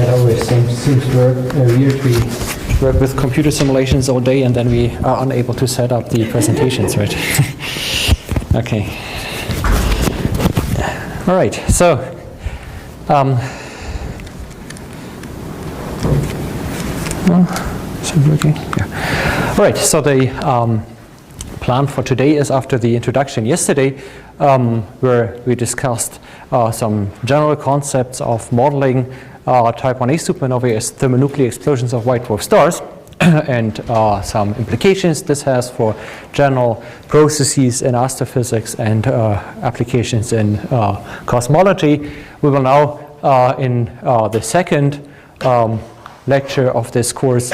That always seems weird. We work with computer simulations all day and then we are unable to set up the presentations, right? Okay. All right, so is it working? Yeah. All right, so the plan for today is after the introduction yesterday, where we discussed some general concepts of modeling type 1a supernovae as thermonuclear explosions of white dwarf stars and some implications this has for general processes in astrophysics and applications in cosmology. We will now, in the second lecture of this course,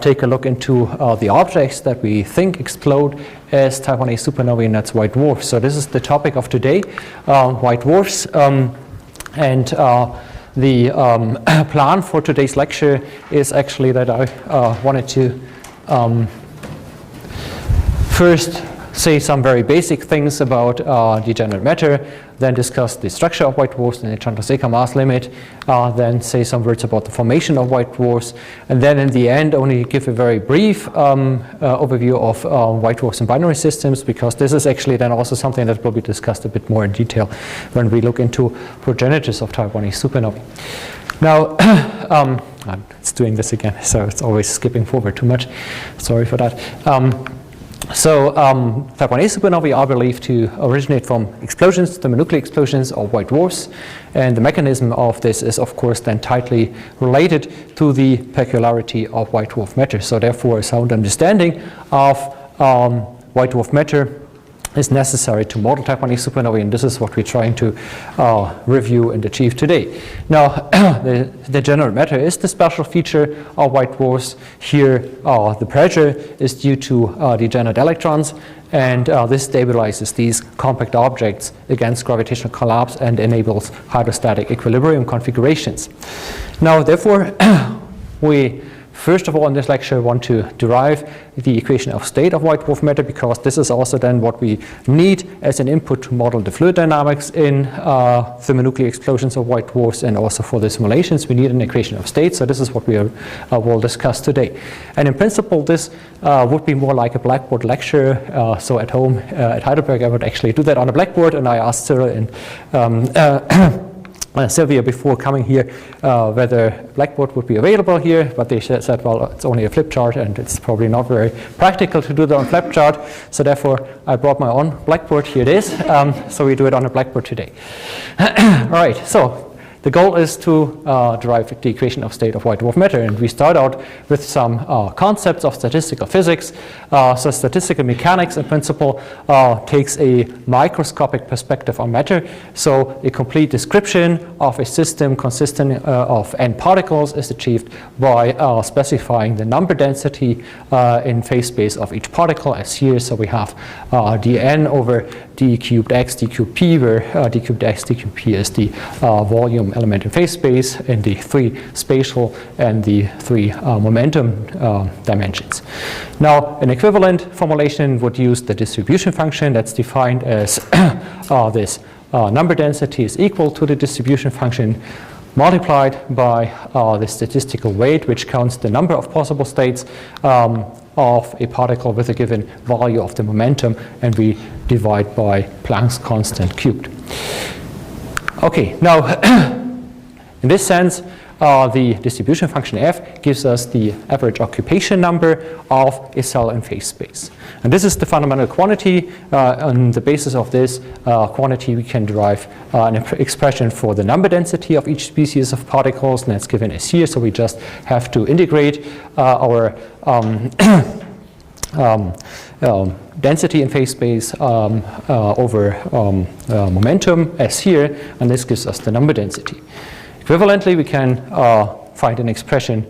take a look into the objects that we think explode as type 1a supernovae, and that's white dwarfs. So this is the topic of today, white dwarfs. And the plan for today's lecture is actually that I wanted to first say some very basic things about degenerate matter, then discuss the structure of white dwarfs and the Chandrasekhar mass limit, then say some words about the formation of white dwarfs, and then in the end only give a very brief overview of white dwarfs in binary systems, because this is actually then also something that will be discussed a bit more in detail when we look into progenitors of type 1a supernovae. Now, it's doing this again, so it's always skipping forward too much. Sorry for that. Type 1a supernovae are believed to originate from explosions, thermonuclear explosions of white dwarfs, and the mechanism of this is of course then tightly related to the peculiarity of white dwarf matter. So therefore a sound understanding of white dwarf matter is necessary to model type 1a supernovae, and this is what we're trying to review and achieve today. Now, the degenerate matter is the special feature of white dwarfs. Here, the pressure is due to degenerate electrons, and this stabilizes these compact objects against gravitational collapse and enables hydrostatic equilibrium configurations. Now, therefore, we first of all, in this lecture, I want to derive the equation of state of white dwarf matter, because this is also then what we need as an input to model the fluid dynamics in thermonuclear explosions of white dwarfs, and also for the simulations we need an equation of state. So this is what we will discuss today. And in principle, this would be more like a blackboard lecture. So at home at Heidelberg, I would actually do that on a blackboard, and I asked Cyril and Sylvia before coming here whether Blackboard would be available here, but they said, well, it's only a flip chart and it's probably not very practical to do that on flip chart, so therefore I brought my own Blackboard. Here it is. So we do it on a Blackboard today. All right, so the goal is to derive the equation of state of white dwarf matter, and we start out with some concepts of statistical physics. So statistical mechanics in principle takes a microscopic perspective on matter. So a complete description of a system consisting of n particles is achieved by specifying the number density in phase space of each particle as here. So we have dn over d cubed x d cubed p, where d cubed x d cubed p is the volume element in phase space in the 3 spatial and the 3 momentum dimensions. Now, an equivalent formulation would use the distribution function that's defined as this number density is equal to the distribution function multiplied by the statistical weight, which counts the number of possible states of a particle with a given value of the momentum, and we divide by Planck's constant cubed. Okay, now in this sense, the distribution function f gives us the average occupation number of a cell in phase space. And this is the fundamental quantity. On the basis of this quantity, we can derive an expression for the number density of each species of particles, and that's given as here. So we just have to integrate our density in phase space over momentum as here, and this gives us the number density. Equivalently, we can find an expression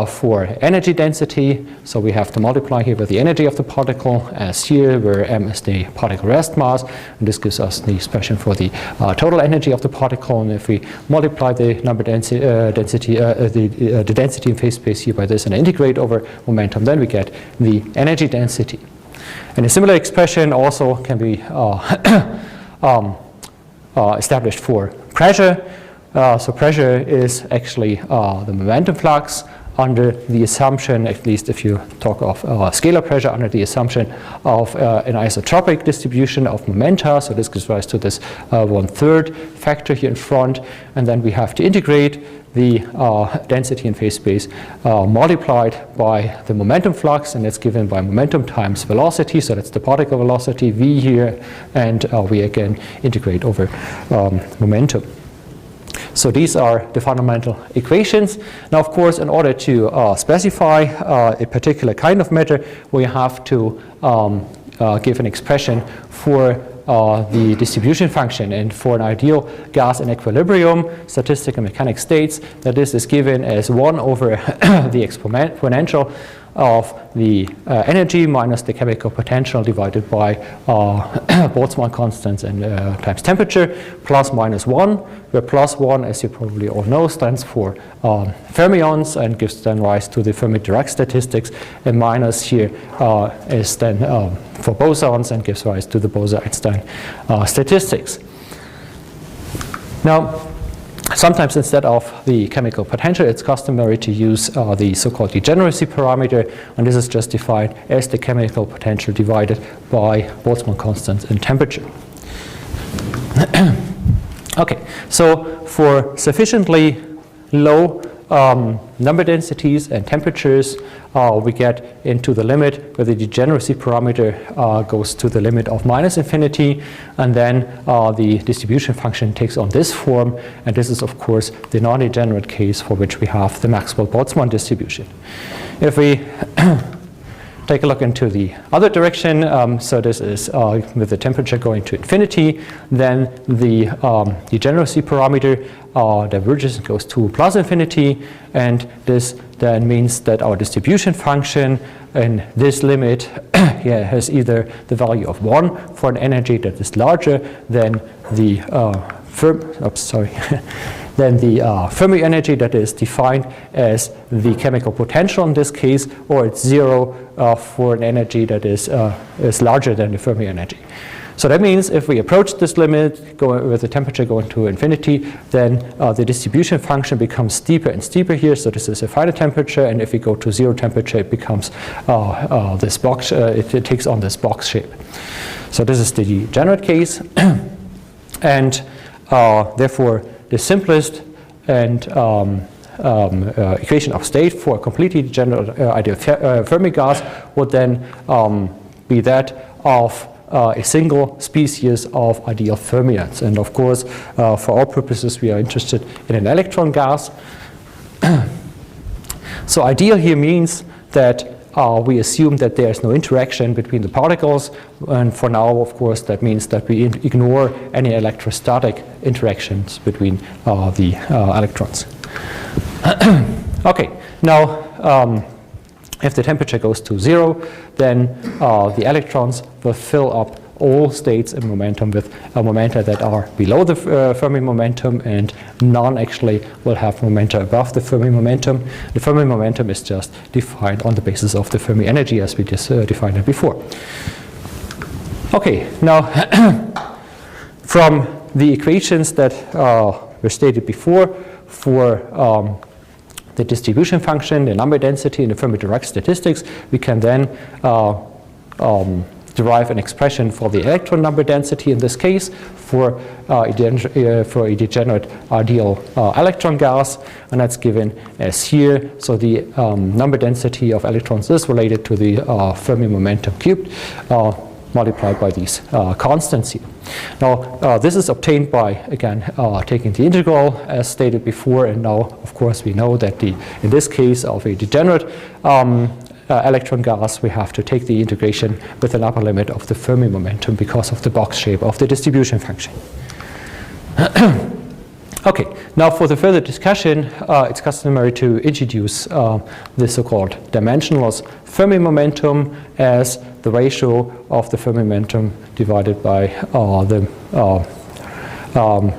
for energy density. So we have to multiply here with the energy of the particle as here, where m is the particle rest mass, and this gives us the expression for the total energy of the particle. And if we multiply the number density, the density in phase space here by this and integrate over momentum, then we get the energy density. And a similar expression also can be established for pressure. So pressure is actually the momentum flux under the assumption, at least if you talk of scalar pressure, under the assumption of an isotropic distribution of momenta. So this gives rise to this 1/3 factor here in front. And then we have to integrate the density in phase space multiplied by the momentum flux, and that's given by momentum times velocity. So that's the particle velocity, v here, and we again integrate over momentum. So these are the fundamental equations. Now, of course, in order to specify a particular kind of matter, we have to give an expression for the distribution function. And for an ideal gas in equilibrium, statistical mechanics states that this is given as 1 over the exponential of the energy minus the chemical potential divided by Boltzmann constants and times temperature, plus minus 1, where plus 1, as you probably all know, stands for fermions and gives then rise to the Fermi-Dirac statistics, and minus here is then for bosons and gives rise to the Bose-Einstein statistics. Now, sometimes instead of the chemical potential, it's customary to use the so-called degeneracy parameter, and this is just defined as the chemical potential divided by Boltzmann constants and temperature. Okay, so for sufficiently low number densities and temperatures, we get into the limit where the degeneracy parameter goes to the limit of -infinity, and then the distribution function takes on this form, and this is of course the non-degenerate case for which we have the Maxwell-Boltzmann distribution. If we take a look into the other direction, so this is with the temperature going to infinity, then the degeneracy parameter diverges and goes to +infinity, and this then means that our distribution function in this limit has either the value of 1 for an energy that is larger than the Fermi energy that is defined as the chemical potential in this case, or it's 0 for an energy that is larger than the Fermi energy. So that means if we approach this limit with the temperature going to infinity, then the distribution function becomes steeper and steeper here. So this is a final temperature, and if we go to 0 temperature, it becomes this box. It takes on this box shape. So this is the degenerate case, and therefore the simplest and equation of state for a completely degenerate ideal Fermi gas would then be that of a single species of ideal fermions. And of course, for all purposes, we are interested in an electron gas. So ideal here means that we assume that there is no interaction between the particles, and for now, of course, that means that we ignore any electrostatic interactions between the electrons. Okay, now if the temperature goes to 0, then the electrons will fill up all states in momentum with momenta that are below the Fermi momentum, and none actually will have momenta above the Fermi momentum. The Fermi momentum is just defined on the basis of the Fermi energy as we just defined it before. Okay, now from the equations that were stated before for the distribution function, the number density, and the Fermi-Dirac statistics, we can then derive an expression for the electron number density in this case for a degenerate ideal electron gas, and that's given as here. So the number density of electrons is related to the Fermi momentum cubed multiplied by these constants here. Now this is obtained by, again, taking the integral as stated before, and now of course we know that in this case of a degenerate electron gas, we have to take the integration with an upper limit of the Fermi momentum because of the box shape of the distribution function. Okay, now for the further discussion, it's customary to introduce the so-called dimensionless Fermi momentum as the ratio of the Fermi momentum divided by the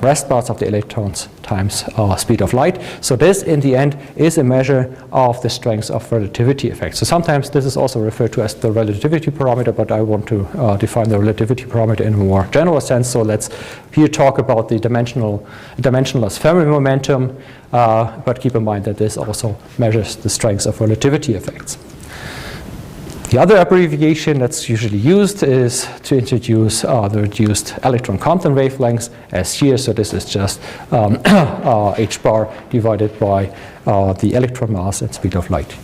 rest parts of the electrons times speed of light. So this, in the end, is a measure of the strength of relativity effects. So sometimes this is also referred to as the relativity parameter, but I want to define the relativity parameter in a more general sense. So let's here talk about the dimensionless Fermi momentum, but keep in mind that this also measures the strength of relativity effects. The other abbreviation that's usually used is to introduce the reduced electron Compton wavelengths as here. So this is just h bar divided by the electron mass and speed of light.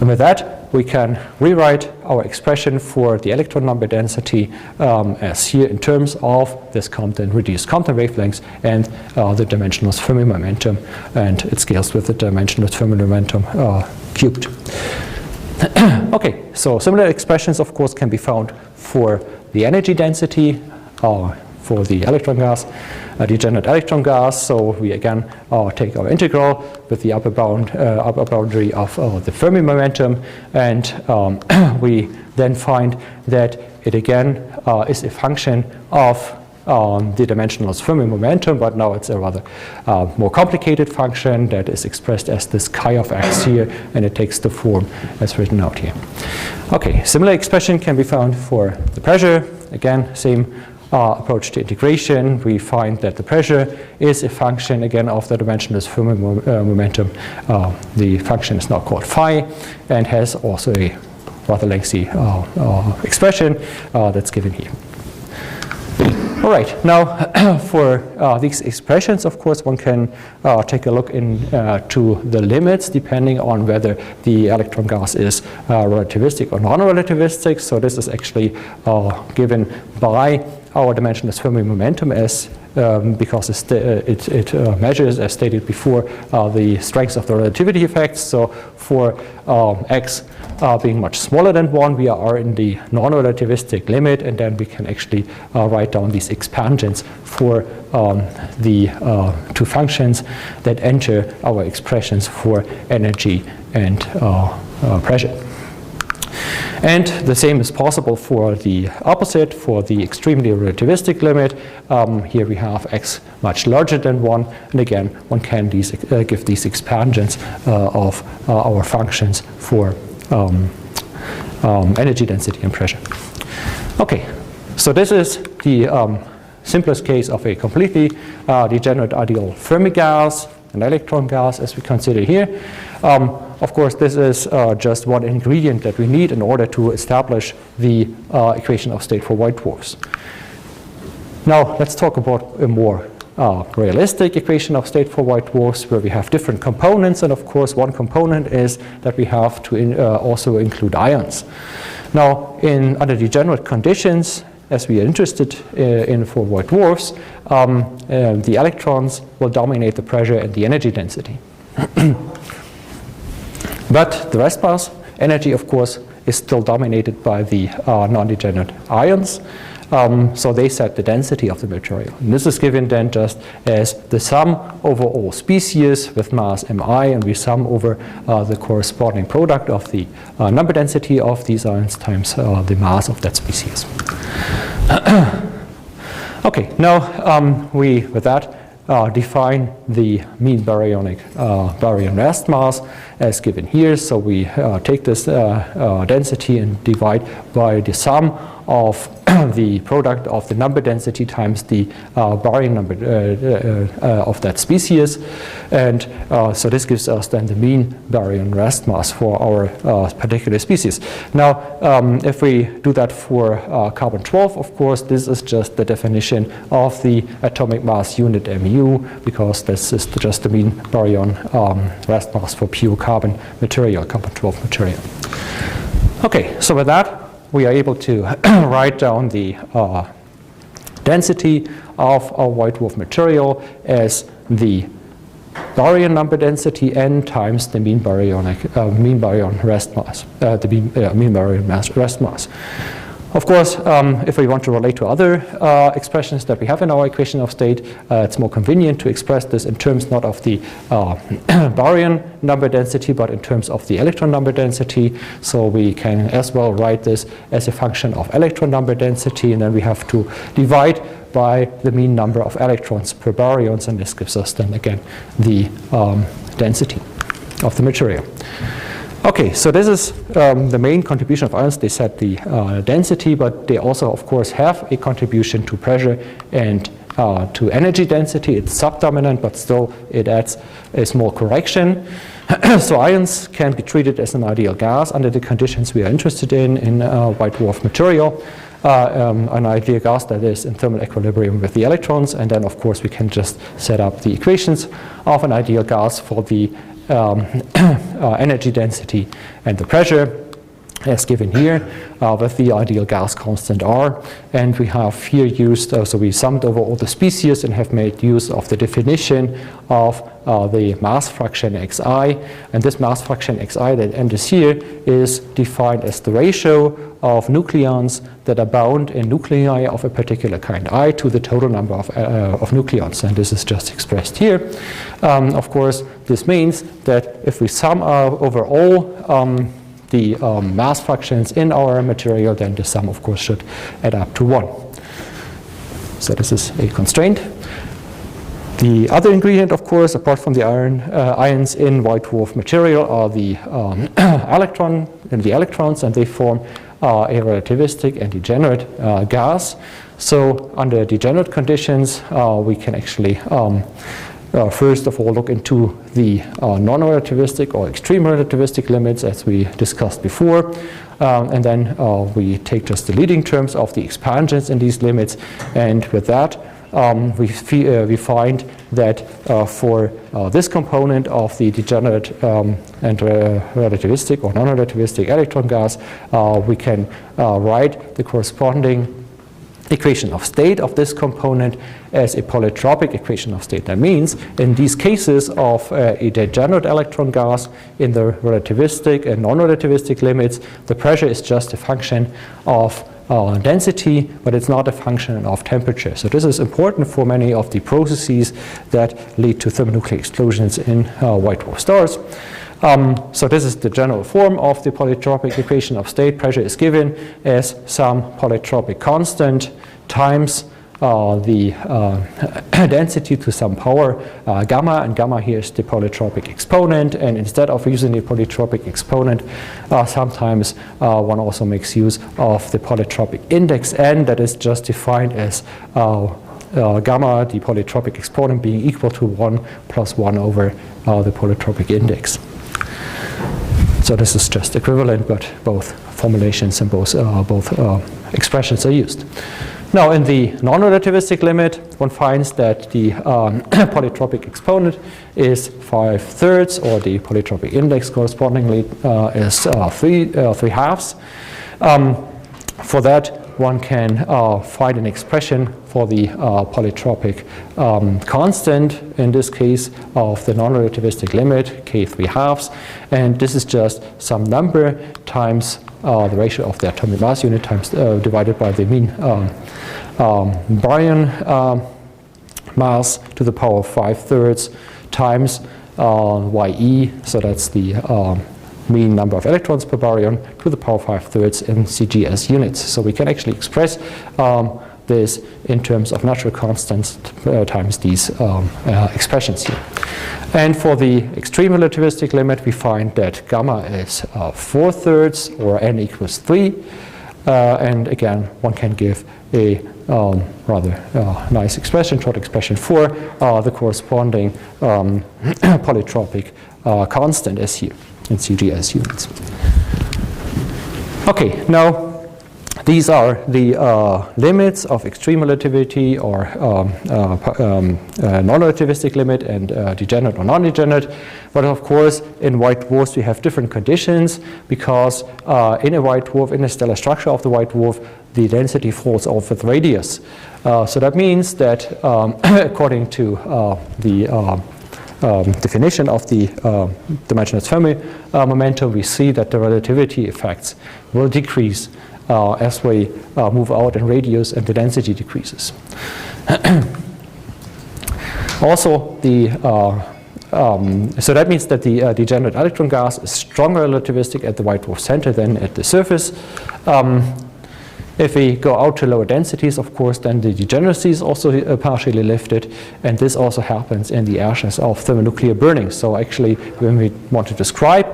And with that, we can rewrite our expression for the electron number density as here in terms of this reduced Compton wavelengths and the dimensionless Fermi momentum, and it scales with the dimensionless Fermi momentum cubed. Okay, so similar expressions, of course, can be found for the energy density for the electron gas, degenerate electron gas. So we again take our integral with the upper boundary of the Fermi momentum, and we then find that it again is a function of the dimensionless Fermi momentum, but now it's a rather more complicated function that is expressed as this chi of x here, and it takes the form as written out here. Okay, similar expression can be found for the pressure. Again, same approach to integration. We find that the pressure is a function again of the dimensionless Fermi momentum. The function is now called phi and has also a rather lengthy expression that's given here. All right, now for these expressions, of course, one can take a look into the limits depending on whether the electron gas is relativistic or non-relativistic. So this is actually given by our dimensionless Fermi momentum as because it measures, as stated before, the strength of the relativity effects. So for x being much smaller than 1, we are in the non-relativistic limit, and then we can actually write down these expansions for the two functions that enter our expressions for energy and pressure. And the same is possible for the opposite, for the extremely relativistic limit. Here we have x much larger than 1, and again, one can give these expansions of our functions for energy density and pressure. Okay, so this is the simplest case of a completely degenerate ideal Fermi gas, an electron gas, as we consider here. Of course, this is just one ingredient that we need in order to establish the equation of state for white dwarfs. Now, let's talk about a more realistic equation of state for white dwarfs, where we have different components, and of course, one component is that we have to also include ions. Now, under degenerate conditions, as we are interested in for white dwarfs, the electrons will dominate the pressure and the energy density. But the rest mass energy, of course, is still dominated by the non-degenerate ions. So they set the density of the material. And this is given then just as the sum over all species with mass mi, and we sum over the corresponding product of the number density of these ions times the mass of that species. Okay, now we, with that, define the mean baryonic baryon rest mass as given here. So we take this density and divide by the sum of the product of the number density times the baryon number of that species. And so this gives us then the mean baryon rest mass for our particular species. Now, if we do that for carbon-12, of course, this is just the definition of the atomic mass unit mu, because this is just the mean baryon rest mass for pure carbon material, carbon-12 material. Okay, so with that, we are able to write down the density of our white dwarf material as the baryon number density n times the mean baryon rest mass, mean baryon rest mass. Of course, if we want to relate to other expressions that we have in our equation of state, it's more convenient to express this in terms not of the baryon number density, but in terms of the electron number density. So we can as well write this as a function of electron number density, and then we have to divide by the mean number of electrons per baryons, and this gives us then again the density of the material. Okay, so this is the main contribution of ions. They set the density, but they also, of course, have a contribution to pressure and to energy density. It's subdominant, but still it adds a small correction. So ions can be treated as an ideal gas under the conditions we are interested in white dwarf material. An ideal gas that is in thermal equilibrium with the electrons, and then of course we can just set up the equations of an ideal gas for the energy density and the pressure as given here with the ideal gas constant R. And we have here used, so we summed over all the species and have made use of the definition of the mass fraction xi. And this mass fraction xi that enters here is defined as the ratio of nucleons that are bound in nuclei of a particular kind I to the total number of nucleons. And this is just expressed here. Of course, this means that if we sum over all the mass fractions in our material, then the sum, of course, should add up to 1. So this is a constraint. The other ingredient, of course, apart from the ions in white dwarf material are the electrons, and they form a relativistic and degenerate gas. So under degenerate conditions, we can actually first of all look into the non-relativistic or extreme relativistic limits, as we discussed before, and then we take just the leading terms of the expansions in these limits, and with that we find that for this component of the degenerate and relativistic or non-relativistic electron gas, we can write the corresponding equation of state of this component as a polytropic equation of state. That means in these cases of a degenerate electron gas in the relativistic and non-relativistic limits, the pressure is just a function of density, but it's not a function of temperature. So this is important for many of the processes that lead to thermonuclear explosions in white dwarf stars. So this is the general form of the polytropic equation of state. Pressure is given as some polytropic constant times the density to some power gamma, and gamma here is the polytropic exponent. And instead of using the polytropic exponent, sometimes one also makes use of the polytropic index n, that is just defined as gamma, the polytropic exponent, being equal to 1 plus 1 over the polytropic index. So this is just equivalent, but both formulations and both expressions are used. Now in the non-relativistic limit, one finds that the polytropic exponent is 5/3, or the polytropic index correspondingly is 3/2. For that, one can find an expression for the polytropic constant, in this case of the non-relativistic limit, k 3/2, and this is just some number times the ratio of the atomic mass unit times divided by the mean baryon mass to the power of 5/3 times ye, so that's the mean number of electrons per baryon to the power of 5/3 in CGS units. So we can actually express this in terms of natural constants times these expressions here. And for the extreme relativistic limit, we find that gamma is 4/3, or n equals 3. And again, one can give a rather nice expression, short expression for the corresponding polytropic constant as here in CGS units. Okay, now these are the limits of extreme relativity or non-relativistic limit and degenerate or non-degenerate. But of course, in white dwarfs we have different conditions, because in a white dwarf, in the stellar structure of the white dwarf, the density falls off with radius. So that means that according to the definition of the dimensionless Fermi momentum, we see that the relativity effects will decrease as we move out in radius and the density decreases. Also, so that means that the degenerate electron gas is stronger relativistic at the white dwarf center than at the surface. If we go out to lower densities, of course, then the degeneracy is also partially lifted, and this also happens in the ashes of thermonuclear burning. So actually, when we want to describe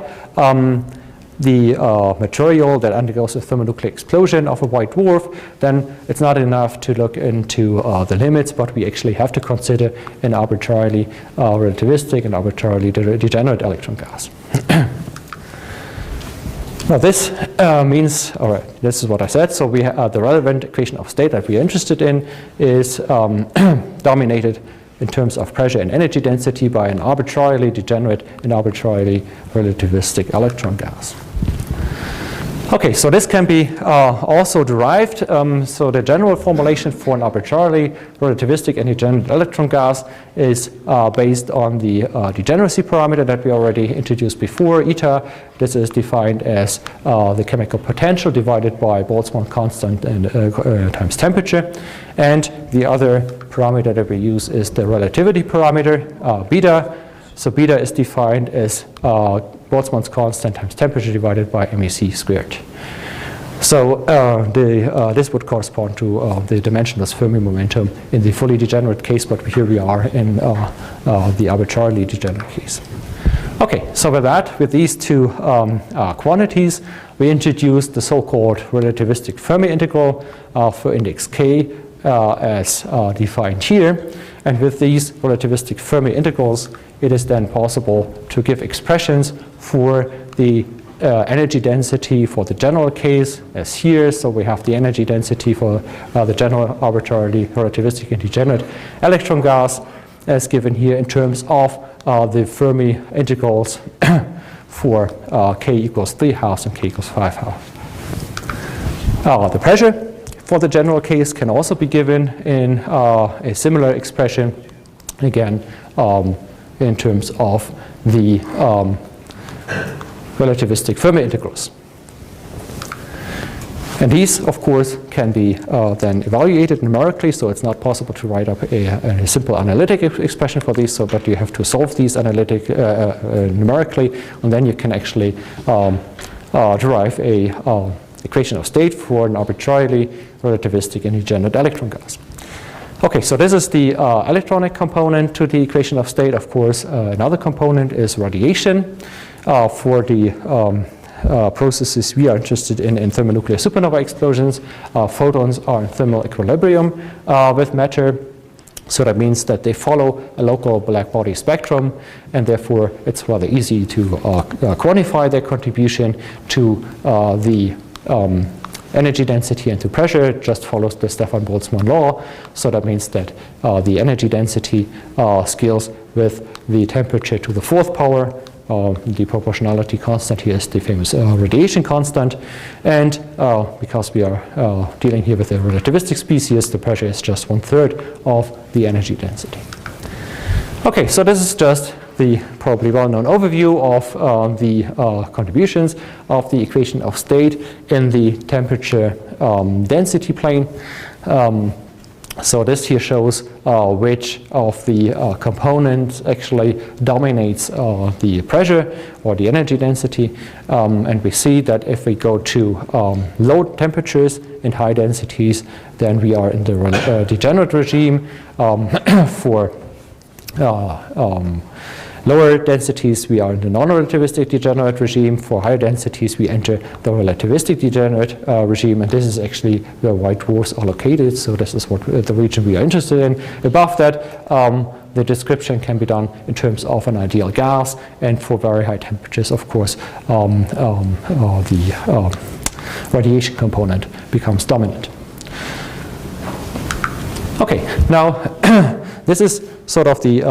the material that undergoes a thermonuclear explosion of a white dwarf, then it's not enough to look into the limits, but we actually have to consider an arbitrarily relativistic and arbitrarily degenerate electron gas. Now this means, all right, this is what I said. So we the relevant equation of state that we are interested in is dominated in terms of pressure and energy density by an arbitrarily degenerate and arbitrarily relativistic electron gas. Okay, so this can be also derived. So the general formulation for an arbitrarily relativistic and degenerate electron gas is based on the degeneracy parameter that we already introduced before, eta. This is defined as the chemical potential divided by Boltzmann constant and times temperature. And the other parameter that we use is the relativity parameter, beta. So beta is defined as Boltzmann's constant times temperature divided by MEC squared. So this would correspond to the dimensionless Fermi momentum in the fully degenerate case, but here we are in the arbitrarily degenerate case. Okay, so with these two quantities, we introduced the so-called relativistic Fermi integral for index k as defined here. And with these relativistic Fermi integrals, it is then possible to give expressions for the energy density for the general case as here. So we have the energy density for the general arbitrarily relativistic and degenerate electron gas as given here in terms of the Fermi integrals for k equals 3/2 and k equals 5/2. The pressure for the general case can also be given in a similar expression, again, in terms of the relativistic Fermi integrals. And these, of course, can be then evaluated numerically, so it's not possible to write up a simple analytic expression for these, but you have to solve these analytic numerically, and then you can actually derive a equation of state for an arbitrarily relativistic and degenerate electron gas. Okay, so this is the electronic component to the equation of state. Of course, another component is radiation. For the processes we are interested in thermonuclear supernova explosions, photons are in thermal equilibrium with matter. So that means that they follow a local black body spectrum, and therefore it's rather easy to quantify their contribution to the energy density and to pressure. It just follows the Stefan-Boltzmann law. So that means that the energy density scales with the temperature to the 4th power. The proportionality constant here is the famous radiation constant. And because we are dealing here with a relativistic species, the pressure is just 1/3 of the energy density. Okay, so this is just the probably well-known overview of the contributions of the equation of state in the temperature density plane. So this here shows which of the components actually dominates the pressure or the energy density. And we see that if we go to low temperatures and high densities, then we are in the degenerate regime. For lower densities, we are in the non-relativistic degenerate regime. For higher densities, we enter the relativistic degenerate regime, and this is actually where white dwarfs are located. So this is what the region we are interested in. Above that, the description can be done in terms of an ideal gas, and for very high temperatures, of course, the radiation component becomes dominant. Okay, now this is sort of the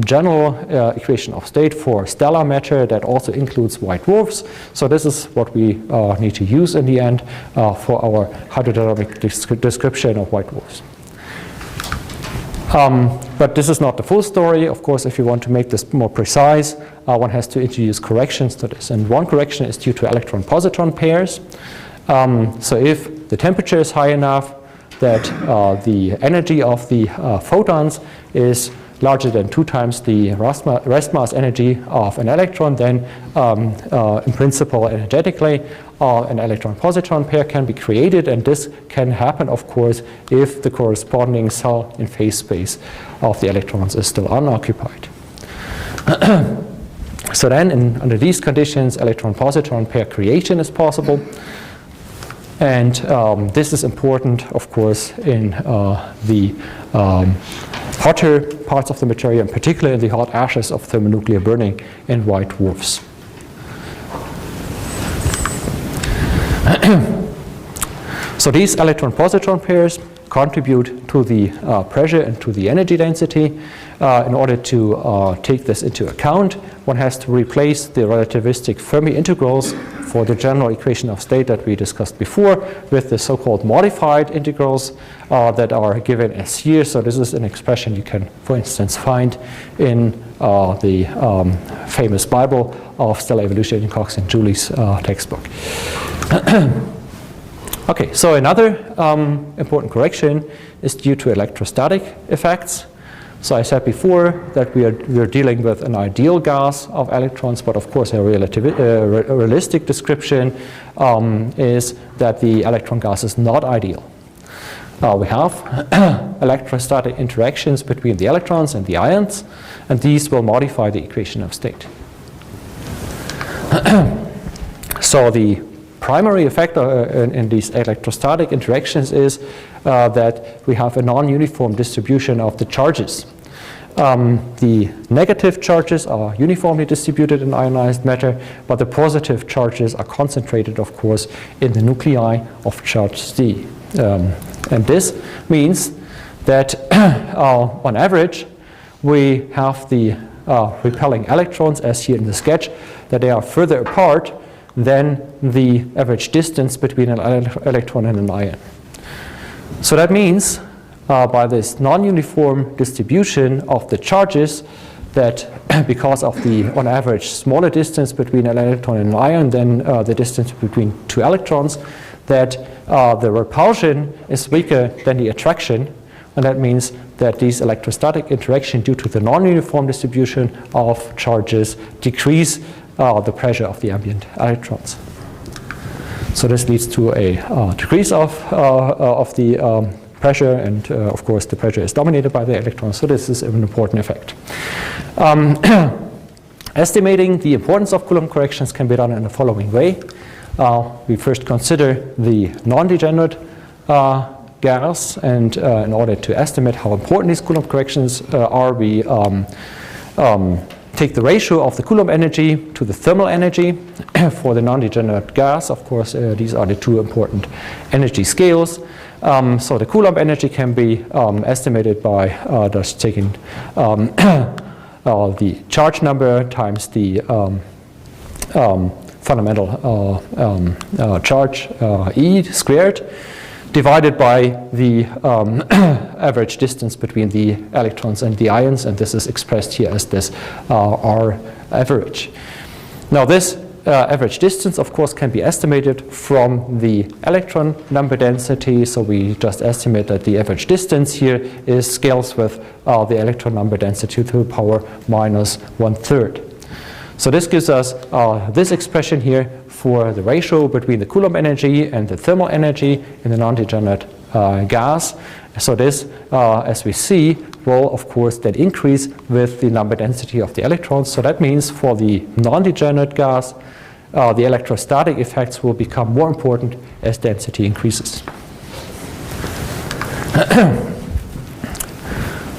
general equation of state for stellar matter that also includes white dwarfs. So this is what we need to use in the end for our hydrodynamic description of white dwarfs. But this is not the full story. Of course, if you want to make this more precise, one has to introduce corrections to this. And one correction is due to electron-positron pairs. So if the temperature is high enough that the energy of the photons is larger than 2 times the rest mass energy of an electron, then in principle, energetically, an electron-positron pair can be created, and this can happen, of course, if the corresponding cell in phase space of the electrons is still unoccupied. So then, under these conditions, electron-positron pair creation is possible. And this is important, of course, in the hotter parts of the material, in particular in the hot ashes of thermonuclear burning in white dwarfs. So these electron-positron pairs contribute to the pressure and to the energy density. In order to take this into account, one has to replace the relativistic Fermi integrals for the general equation of state that we discussed before with the so-called modified integrals that are given as here. So this is an expression you can, for instance, find in the famous Bible of stellar evolution in Cox and Julie's textbook. Okay, so another important correction is due to electrostatic effects. So I said before that we are dealing with an ideal gas of electrons, but of course a realistic description is that the electron gas is not ideal. We have electrostatic interactions between the electrons and the ions, and these will modify the equation of state. So the primary effect in these electrostatic interactions is that we have a non-uniform distribution of the charges. The negative charges are uniformly distributed in ionized matter, but the positive charges are concentrated, of course, in the nuclei of charge C. And this means that on average, we have the repelling electrons, as here in the sketch, that they are further apart than the average distance between an electron and an ion. So that means by this non-uniform distribution of the charges that because of the on average smaller distance between an electron and an ion than the distance between two electrons, that the repulsion is weaker than the attraction, and that means that these electrostatic interactions due to the non-uniform distribution of charges decrease the pressure of the ambient electrons. So this leads to a decrease of the pressure, and of course the pressure is dominated by the electrons, so this is an important effect. Estimating the importance of Coulomb corrections can be done in the following way. We first consider the non-degenerate gas, and in order to estimate how important these Coulomb corrections are, we take the ratio of the Coulomb energy to the thermal energy for the non-degenerate gas. Of course, these are the two important energy scales. So the Coulomb energy can be estimated by just taking the charge number times the fundamental charge E squared, divided by the average distance between the electrons and the ions, and this is expressed here as this R average. Now this average distance, of course, can be estimated from the electron number density, so we just estimate that the average distance here is scales with the electron number density to the power minus 1/3. So this gives us this expression here for the ratio between the Coulomb energy and the thermal energy in the non-degenerate gas. So this, as we see, will of course then increase with the number density of the electrons. So that means for the non-degenerate gas, the electrostatic effects will become more important as density increases.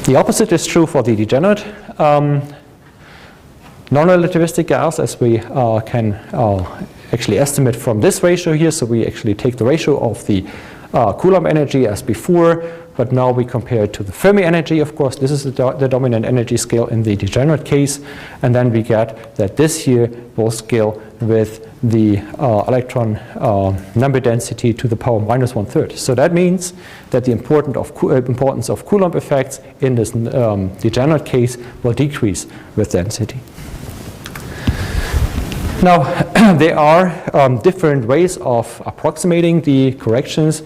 The opposite is true for the degenerate non-relativistic gas, as we can actually estimate from this ratio here. So we actually take the ratio of the Coulomb energy as before, but now we compare it to the Fermi energy. Of course, this is the dominant energy scale in the degenerate case, and then we get that this here will scale with the electron number density to the power minus 1/3. So that means that the importance of Coulomb effects in this degenerate case will decrease with density. Now, there are different ways of approximating the corrections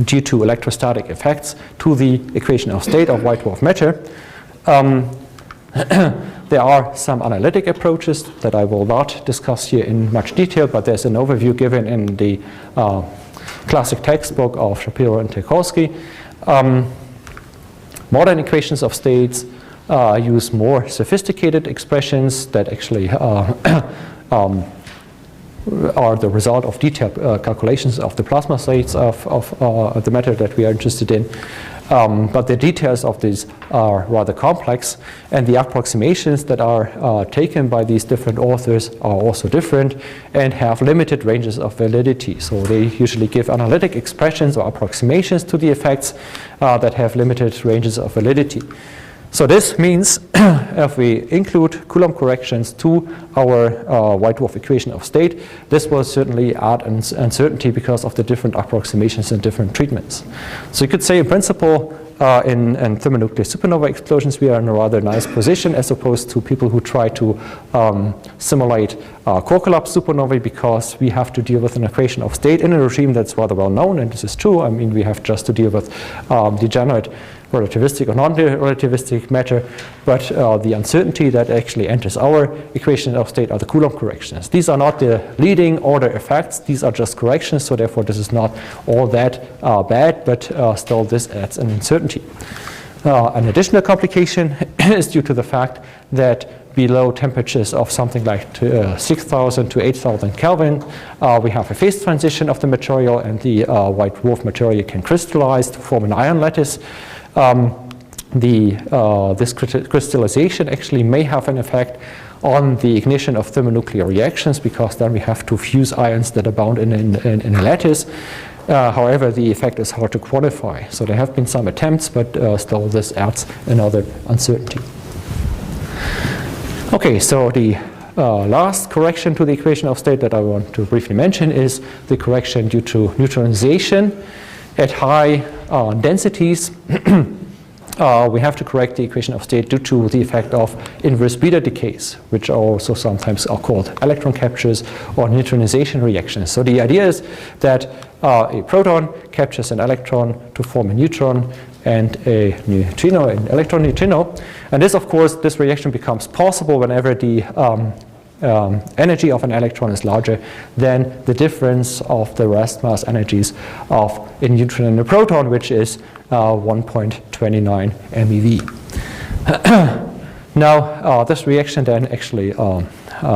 due to electrostatic effects to the equation of state of white dwarf matter. There are some analytic approaches that I will not discuss here in much detail, but there's an overview given in the classic textbook of Shapiro and Tarkowski. Modern equations of states use more sophisticated expressions that actually are the result of detailed calculations of the plasma states of the matter that we are interested in. But the details of these are rather complex, and the approximations that are taken by these different authors are also different and have limited ranges of validity. So they usually give analytic expressions or approximations to the effects that have limited ranges of validity. So this means if we include Coulomb corrections to our white dwarf equation of state, this will certainly add uncertainty because of the different approximations and different treatments. So you could say in principle in thermonuclear supernova explosions we are in a rather nice position as opposed to people who try to simulate core collapse supernovae, because we have to deal with an equation of state in a regime that's rather well known, and this is true. I mean, we have just to deal with degenerate relativistic or non-relativistic matter, but the uncertainty that actually enters our equation of state are the Coulomb corrections. These are not the leading order effects, these are just corrections, so therefore this is not all that bad, but still this adds an uncertainty. An additional complication is due to the fact that below temperatures of something like 6,000 to 8,000 Kelvin, we have a phase transition of the material, and the white dwarf material can crystallize to form an ion lattice. This crystallization actually may have an effect on the ignition of thermonuclear reactions, because then we have to fuse ions that are bound in a lattice. However, the effect is hard to quantify. So there have been some attempts, but still this adds another uncertainty. Okay, so the last correction to the equation of state that I want to briefly mention is the correction due to neutralization. At high densities, we have to correct the equation of state due to the effect of inverse beta decays, which also sometimes are called electron captures or neutralization reactions. So the idea is that a proton captures an electron to form a neutron and a neutrino, an electron neutrino. And this, of course, this reaction becomes possible whenever the energy of an electron is larger than the difference of the rest mass energies of a neutron and a proton, which is 1.29 MeV. Now, this reaction then actually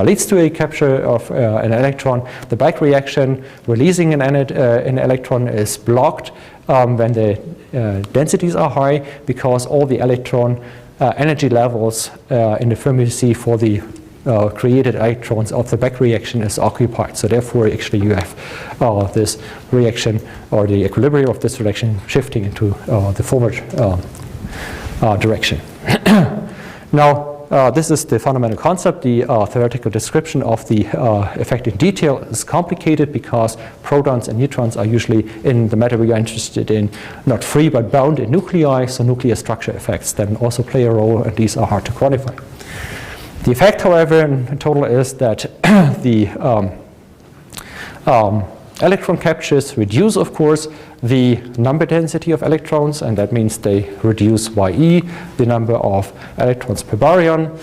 leads to a capture of an electron. The back reaction releasing an electron is blocked when the densities are high, because all the electron energy levels in the Fermi sea for the created electrons of the back reaction is occupied. So therefore, actually, you have this reaction, or the equilibrium of this reaction, shifting into the forward direction. Now, this is the fundamental concept. The theoretical description of the effect in detail is complicated, because protons and neutrons are usually, in the matter we are interested in, not free but bound in nuclei. So nuclear structure effects then also play a role, and these are hard to quantify. The effect, however, in total is that the electron captures reduce, of course, the number density of electrons, and that means they reduce YE, the number of electrons per baryon,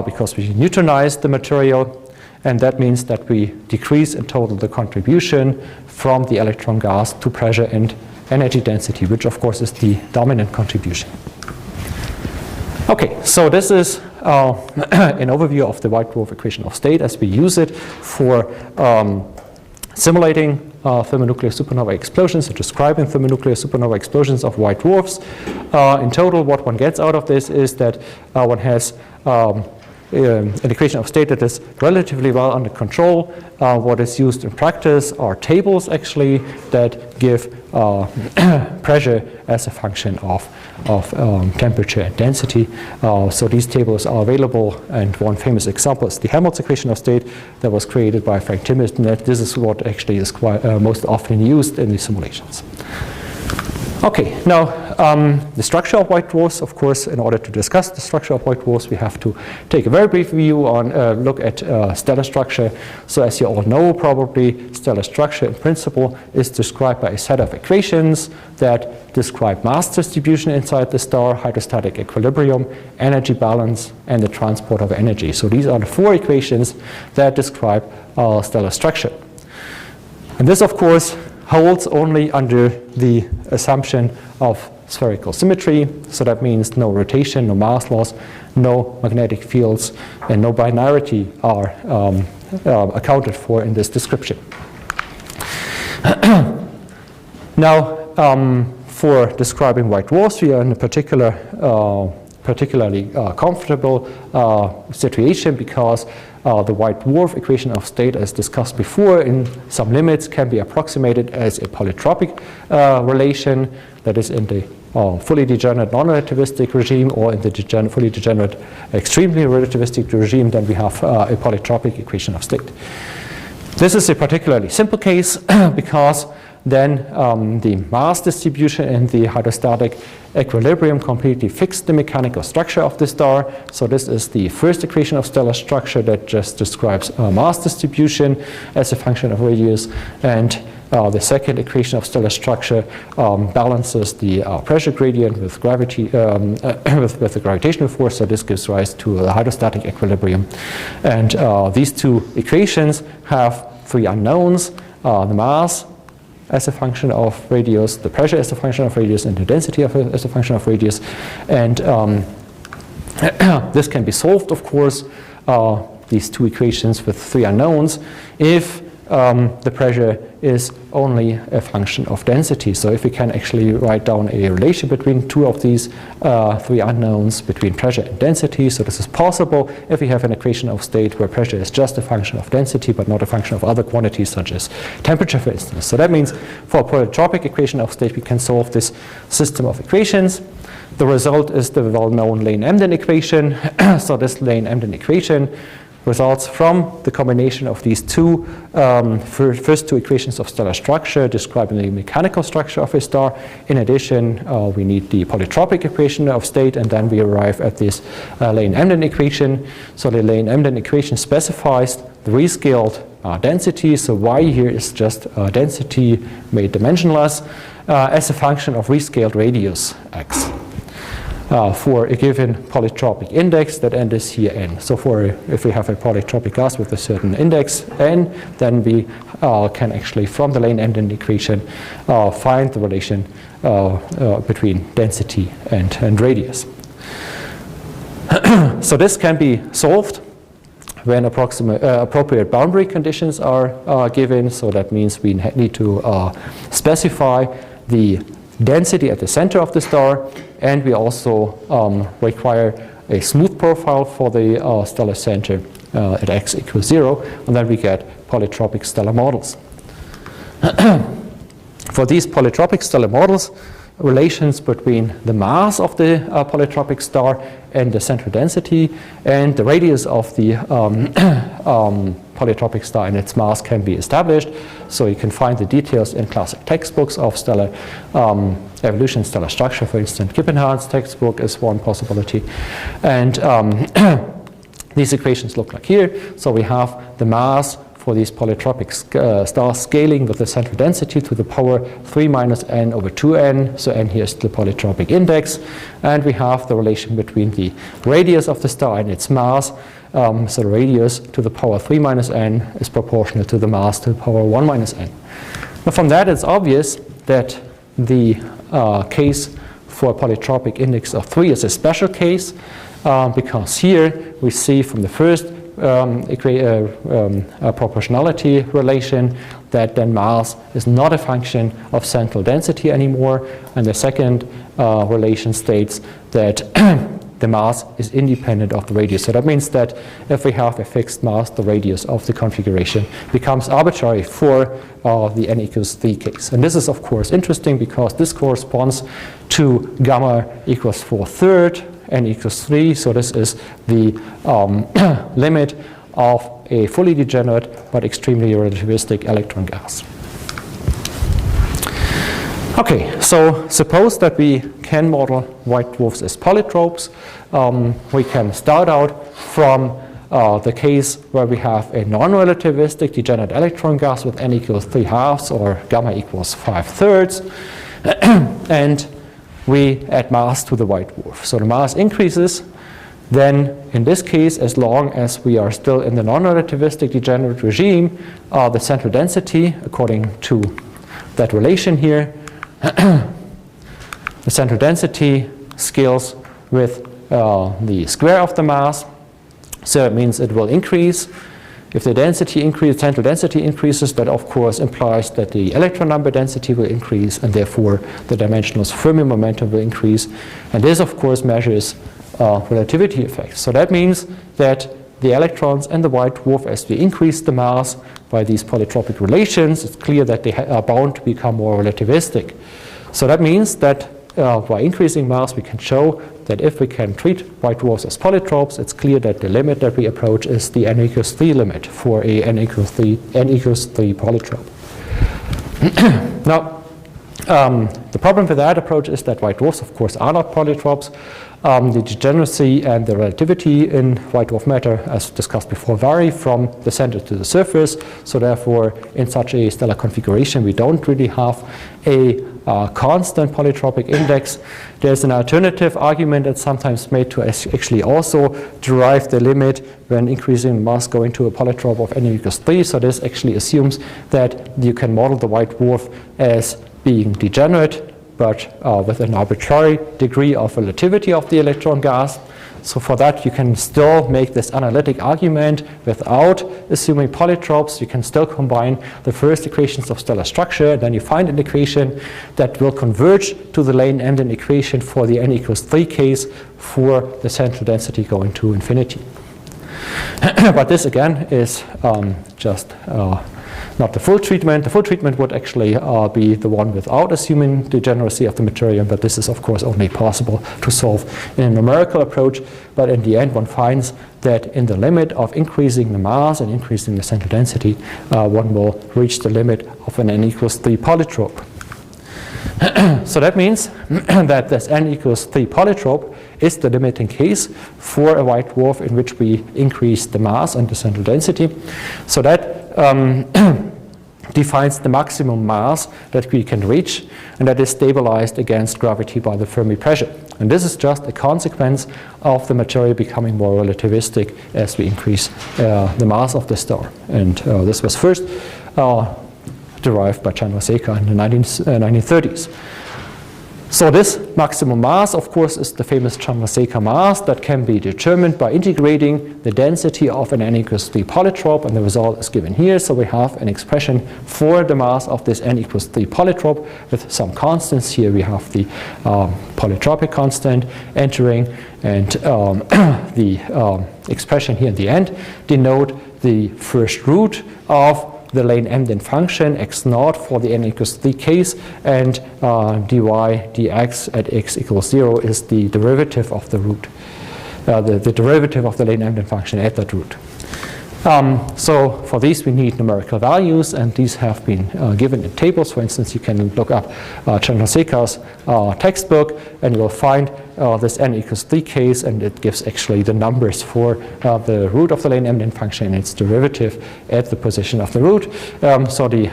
because we neutronize the material, and that means that we decrease in total the contribution from the electron gas to pressure and energy density, which of course is the dominant contribution. Okay, so this is an overview of the white dwarf equation of state as we use it for simulating thermonuclear supernova explosions, or describing thermonuclear supernova explosions of white dwarfs. In total, what one gets out of this is that one has an equation of state that is relatively well under control. What is used in practice are tables, actually, that give pressure as a function of temperature and density. So these tables are available, and one famous example is the Helmholtz equation of state that was created by Frank Timmerman. This is what actually is most often used in the simulations. Okay, now the structure of white dwarfs, of course, in order to discuss the structure of white dwarfs, we have to take a very brief view on look at stellar structure. So as you all know, probably stellar structure in principle is described by a set of equations that describe mass distribution inside the star, hydrostatic equilibrium, energy balance, and the transport of energy. So these are the four equations that describe stellar structure. And this, of course, holds only under the assumption of spherical symmetry. So that means no rotation, no mass loss, no magnetic fields, and no binarity are accounted for in this description. Now, for describing white dwarfs, we are in a particularly comfortable situation because the white dwarf equation of state, as discussed before, in some limits can be approximated as a polytropic relation, that is in the fully degenerate non-relativistic regime, or in the fully degenerate extremely relativistic regime. Then we have a polytropic equation of state. This is a particularly simple case because then the mass distribution and the hydrostatic equilibrium completely fixed the mechanical structure of the star. So this is the first equation of stellar structure that just describes mass distribution as a function of radius, and the second equation of stellar structure balances the pressure gradient with gravity with the gravitational force. So this gives rise to the hydrostatic equilibrium. And these two equations have three unknowns: the mass as a function of radius, the pressure as a function of radius, and the density as a function of radius. And this can be solved, of course, these two equations with three unknowns, if the pressure is only a function of density. So if we can actually write down a relation between two of these three unknowns, between pressure and density. So this is possible if we have an equation of state where pressure is just a function of density but not a function of other quantities such as temperature, for instance. So that means for a polytropic equation of state we can solve this system of equations. The result is the well-known Lane-Emden equation. So this Lane-Emden equation results from the combination of these two first two equations of stellar structure describing the mechanical structure of a star. In addition, we need the polytropic equation of state, and then we arrive at this Lane-Emden equation. So the Lane-Emden equation specifies the rescaled density. So y here is just density made dimensionless as a function of rescaled radius x. For a given polytropic index, that n is here n. So if we have a polytropic gas with a certain index n, then we can actually, from the Lane-Emden equation, find the relation between density and radius. So this can be solved when appropriate boundary conditions are given. So that means we need to specify the density at the center of the star, and we also require a smooth profile for the stellar center at x equals 0, and then we get polytropic stellar models. For these polytropic stellar models, relations between the mass of the polytropic star and the central density and the radius of the polytropic star and its mass can be established. So you can find the details in classic textbooks of stellar evolution, stellar structure. For instance, Kippenhahn's textbook is one possibility. And these equations look like here. So we have the mass for these polytropic stars scaling with the central density to the power 3 minus n over 2n. So n here is the polytropic index. And we have the relation between the radius of the star and its mass. So the radius to the power 3 minus n is proportional to the mass to the power 1 minus n. Now from that it's obvious that the case for a polytropic index of 3 is a special case because here we see from the first proportionality relation that then mass is not a function of central density anymore, and the second relation states that the mass is independent of the radius. So that means that if we have a fixed mass, the radius of the configuration becomes arbitrary for the n equals 3 case. And this is of course interesting because this corresponds to gamma equals 4/3, n equals 3, so this is the limit of a fully degenerate but extremely relativistic electron gas. Okay, so suppose that we can model white dwarfs as polytropes. We can start out from the case where we have a non-relativistic degenerate electron gas with n equals 3/2 or gamma equals 5/3, and we add mass to the white dwarf. So the mass increases. Then in this case, as long as we are still in the non-relativistic degenerate regime, the central density, according to that relation here, the central density scales with the square of the mass. So it means it will increase. If the density increases, central density increases, that of course implies that the electron number density will increase, and therefore the dimensionless Fermi momentum will increase. And this of course measures relativity effects. So that means that the electrons and the white dwarf, as we increase the mass by these polytropic relations, it's clear that they are bound to become more relativistic. So that means that by increasing mass, we can show that if we can treat white dwarfs as polytropes, it's clear that the limit that we approach is the n equals 3 limit for a n equals 3 polytrope. Now, the problem with that approach is that white dwarfs, of course, are not polytropes. The degeneracy and the relativity in white dwarf matter, as discussed before, vary from the center to the surface. So therefore, in such a stellar configuration, we don't really have a constant polytropic index. There's an alternative argument that's sometimes made to actually also derive the limit when increasing mass going to a polytrope of n equals 3. So this actually assumes that you can model the white dwarf as being degenerate, but with an arbitrary degree of relativity of the electron gas. So for that, you can still make this analytic argument without assuming polytropes. You can still combine the first equations of stellar structure, and then you find an equation that will converge to the Lane-Emden equation for the n equals 3 case for the central density going to infinity. But this again is just not the full treatment. The full treatment would actually be the one without assuming degeneracy of the material, but this is of course only possible to solve in a numerical approach. But in the end, one finds that in the limit of increasing the mass and increasing the central density, one will reach the limit of an n equals 3 polytrope. So that means that this n equals 3 polytrope is the limiting case for a white dwarf in which we increase the mass and the central density. So that defines the maximum mass that we can reach, and that is stabilized against gravity by the Fermi pressure. And this is just a consequence of the material becoming more relativistic as we increase the mass of the star. And this was first derived by Chandrasekhar in the 1930s. So this maximum mass, of course, is the famous Chandrasekhar mass that can be determined by integrating the density of an n equals 3 polytrope, and the result is given here. So we have an expression for the mass of this n equals 3 polytrope with some constants. Here we have the polytropic constant entering, and the expression here in the end denote the first root of the Lane-Emden function x0 for the n equals 3 case, and dy dx at x equals 0 is the derivative of the root, the derivative of the Lane-Emden function at that root. So for these we need numerical values, and these have been given in tables. For instance, you can look up Chandrasekhar's textbook, and you'll find this n equals 3 case, and it gives actually the numbers for the root of the Lane-Emden function and its derivative at the position of the root. So the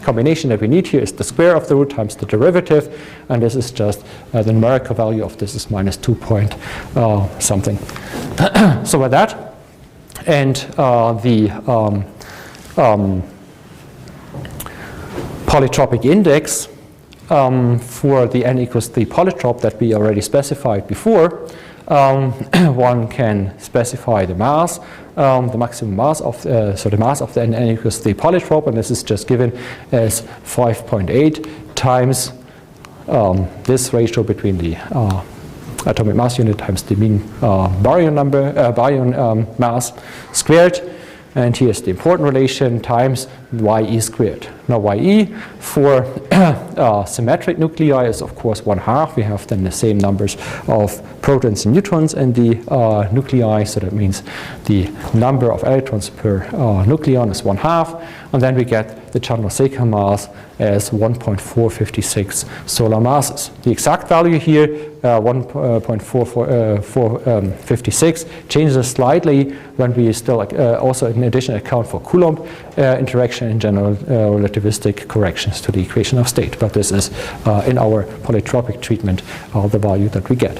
combination that we need here is the square of the root times the derivative, and this is just the numerical value of this is minus 2 point something. So with that, and the polytropic index for the n equals 3 polytrope that we already specified before, one can specify the mass, the maximum mass of so the mass of the n equals 3 polytrope, and this is just given as 5.8 times this ratio between the atomic mass unit times the mean baryon number, baryon mass squared. And here's the important relation times YE squared. Now YE for symmetric nuclei is of course 1/2. We have then the same numbers of protons and neutrons in the nuclei, so that means the number of electrons per nucleon is 1/2, and then we get the Chandrasekhar mass as 1.456 solar masses. The exact value here, 1.456, changes slightly when we still also in addition account for Coulomb interaction and general relativistic corrections to the equation of state. But this is in our polytropic treatment the value that we get.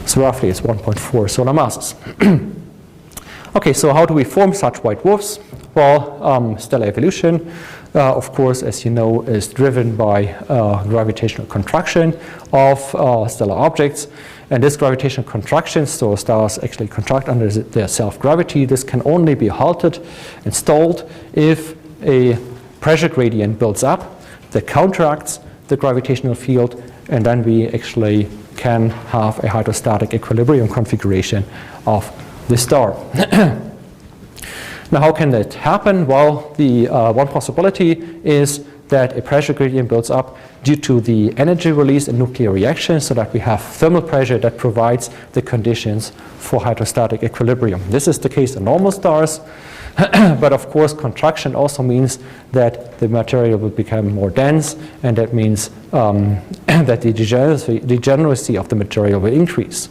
So roughly it's 1.4 solar masses. Okay, so how do we form such white dwarfs? Well, stellar evolution, of course, as you know, is driven by gravitational contraction of stellar objects. And this gravitational contraction, so stars actually contract under their self-gravity, this can only be halted and stalled if a pressure gradient builds up that counteracts the gravitational field, and then we actually can have a hydrostatic equilibrium configuration of the star. Now, how can that happen? Well, the one possibility is that a pressure gradient builds up due to the energy release in nuclear reactions, so that we have thermal pressure that provides the conditions for hydrostatic equilibrium. This is the case in normal stars, but of course contraction also means that the material will become more dense, and that means that the degeneracy of the material will increase.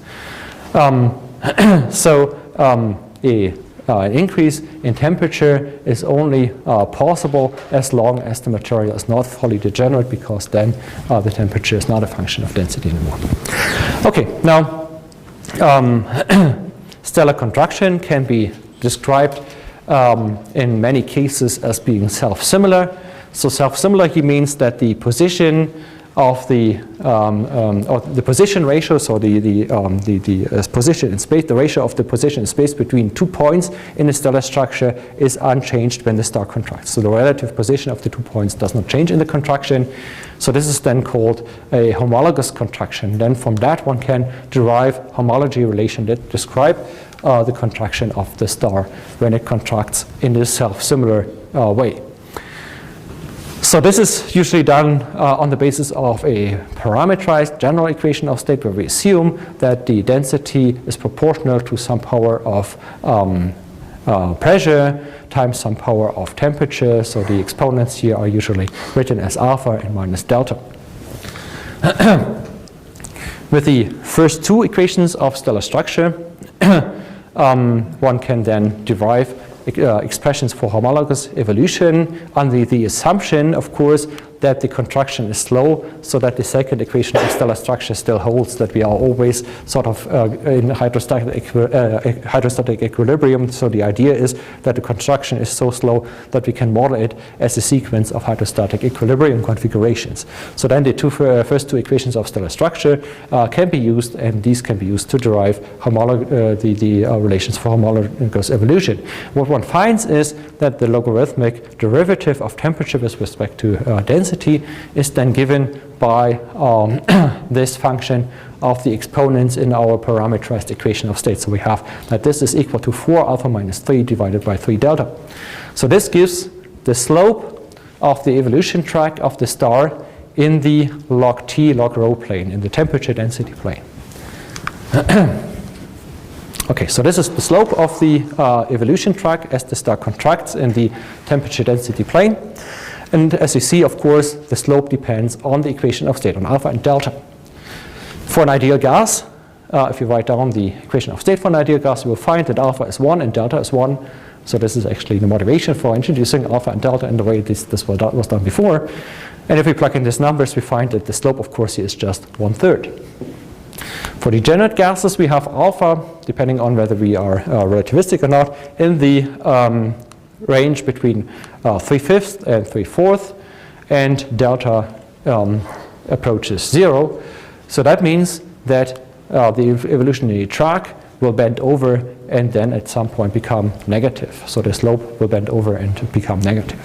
An increase in temperature is only possible as long as the material is not fully degenerate, because then the temperature is not a function of density anymore. Okay, now stellar contraction can be described in many cases as being self-similar. So self-similar, he means that the position of the position ratio, so the position in space, the ratio of the position in space between 2 points in a stellar structure is unchanged when the star contracts. So the relative position of the 2 points does not change in the contraction. So this is then called a homologous contraction. Then from that one can derive homology relation that describe the contraction of the star when it contracts in this self-similar way. So this is usually done on the basis of a parameterized general equation of state, where we assume that the density is proportional to some power of pressure times some power of temperature. So the exponents here are usually written as alpha and minus delta. With the first two equations of stellar structure, one can then derive expressions for homologous evolution under the assumption, of course, that the contraction is slow, so that the second equation of stellar structure still holds, that we are always sort of in hydrostatic equilibrium. So the idea is that the contraction is so slow that we can model it as a sequence of hydrostatic equilibrium configurations. So then the first two equations of stellar structure can be used, and these can be used to derive the relations for homologous evolution. What one finds is that the logarithmic derivative of temperature with respect to density is then given by this function of the exponents in our parameterized equation of state. So we have that this is equal to 4 alpha minus 3 divided by 3 delta. So this gives the slope of the evolution track of the star in the log T log rho plane, in the temperature density plane. Okay, so this is the slope of the evolution track as the star contracts in the temperature density plane. And as you see, of course, the slope depends on the equation of state, on alpha and delta. For an ideal gas, if you write down the equation of state for an ideal gas, you will find that alpha is 1 and delta is 1. So this is actually the motivation for introducing alpha and delta in the way this was done before. And if we plug in these numbers, we find that the slope, of course, here is just 1/3. For degenerate gases, we have alpha, depending on whether we are relativistic or not, in the range between 3/5 and 3/4, and delta approaches 0. So that means that the evolutionary track will bend over and then at some point become negative. So the slope will bend over and become negative.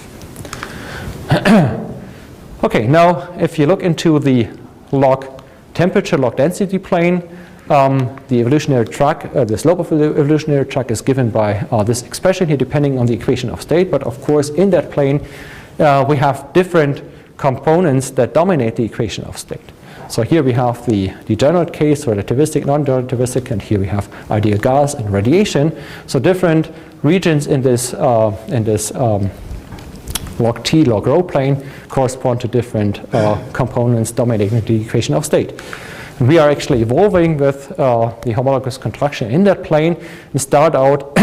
Okay, now if you look into the log temperature log density plane, the evolutionary track, the slope of the evolutionary track is given by this expression here, depending on the equation of state. But of course, in that plane, we have different components that dominate the equation of state. So here we have the degenerate case, relativistic, non-relativistic, and here we have ideal gas and radiation. So different regions in this log T, log rho plane correspond to different components dominating the equation of state. And we are actually evolving with the homologous contraction in that plane and start out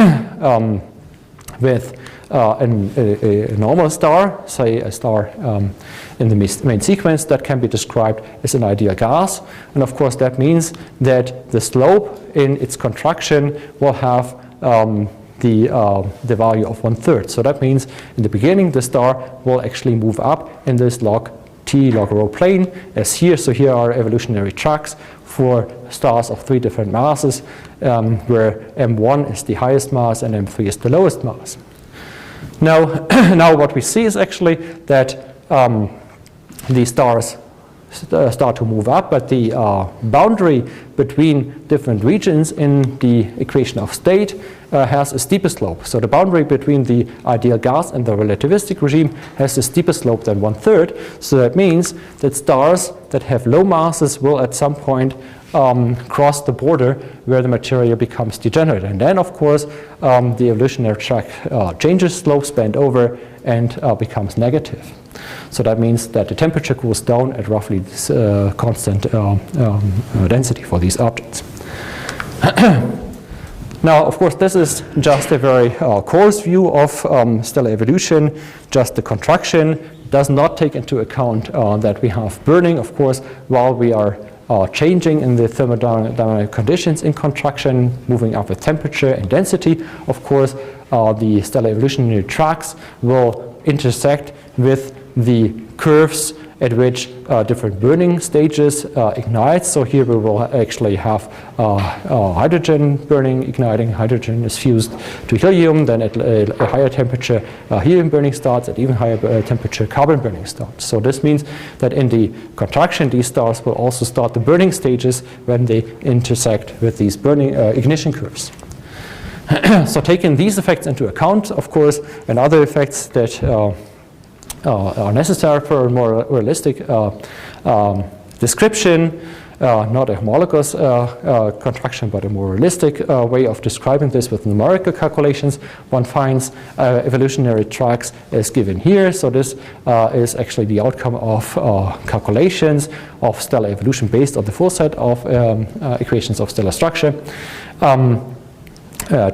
with a normal star, say a star in the main sequence that can be described as an ideal gas. And of course that means that the slope in its contraction will have the value of 1/3. So that means in the beginning the star will actually move up in this log T log rho plane as here. So here are evolutionary tracks for stars of 3 different masses, where M1 is the highest mass and M3 is the lowest mass. Now, now what we see is actually that the stars start to move up, but the boundary between different regions in the equation of state has a steeper slope. So the boundary between the ideal gas and the relativistic regime has a steeper slope than 1/3. So that means that stars that have low masses will at some point cross the border where the material becomes degenerate. And then, of course, the evolutionary track changes, slopes bend over, and becomes negative. So that means that the temperature cools down at roughly this constant density for these objects. Now, of course, this is just a very coarse view of stellar evolution. Just the contraction does not take into account that we have burning, of course, while we are changing in the thermodynamic conditions in contraction, moving up with temperature and density. Of course, the stellar evolutionary tracks will intersect with the curves at which different burning stages ignite. So here we will actually have hydrogen burning, igniting. Hydrogen is fused to helium. Then at a higher temperature, helium burning starts. At even higher temperature, carbon burning starts. So this means that in the contraction, these stars will also start the burning stages when they intersect with these burning ignition curves. So taking these effects into account, of course, and other effects that are necessary for a more realistic description, not a homologous contraction, but a more realistic way of describing this with numerical calculations. One finds evolutionary tracks as given here. So this is actually the outcome of calculations of stellar evolution based on the full set of equations of stellar structure.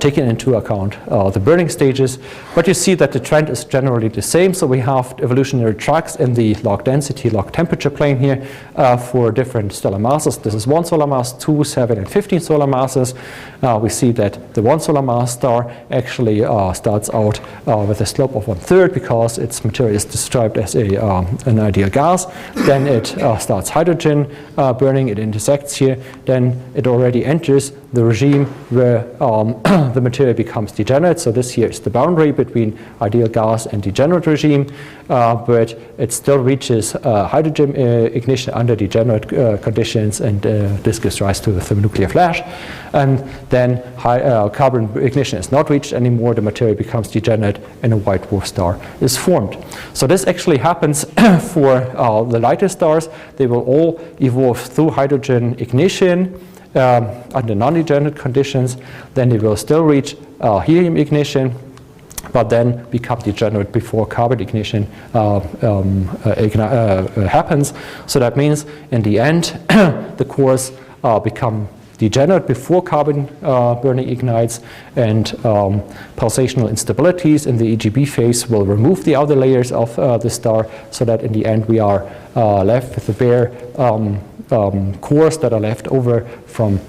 Taking into account the burning stages, but you see that the trend is generally the same. So we have evolutionary tracks in the log density, log temperature plane here for different stellar masses. This is 1 solar mass, 2, 7, and 15 solar masses. We see that the 1 solar mass star actually starts out with a slope of 1/3 because its material is described as an ideal gas. Then it starts hydrogen burning, it intersects here. Then it already enters the regime where the material becomes degenerate. So this here is the boundary between ideal gas and degenerate regime, but it still reaches hydrogen ignition under degenerate conditions, and this gives rise to the thermonuclear flash. And then carbon ignition is not reached anymore, the material becomes degenerate, and a white dwarf star is formed. So this actually happens for the lighter stars. They will all evolve through hydrogen ignition under non-degenerate conditions. Then they will still reach helium ignition, but then become degenerate before carbon ignition happens. So that means in the end the cores become degenerate before carbon burning ignites, and pulsational instabilities in the EGB phase will remove the outer layers of the star, so that in the end we are left with the bare cores that are left over from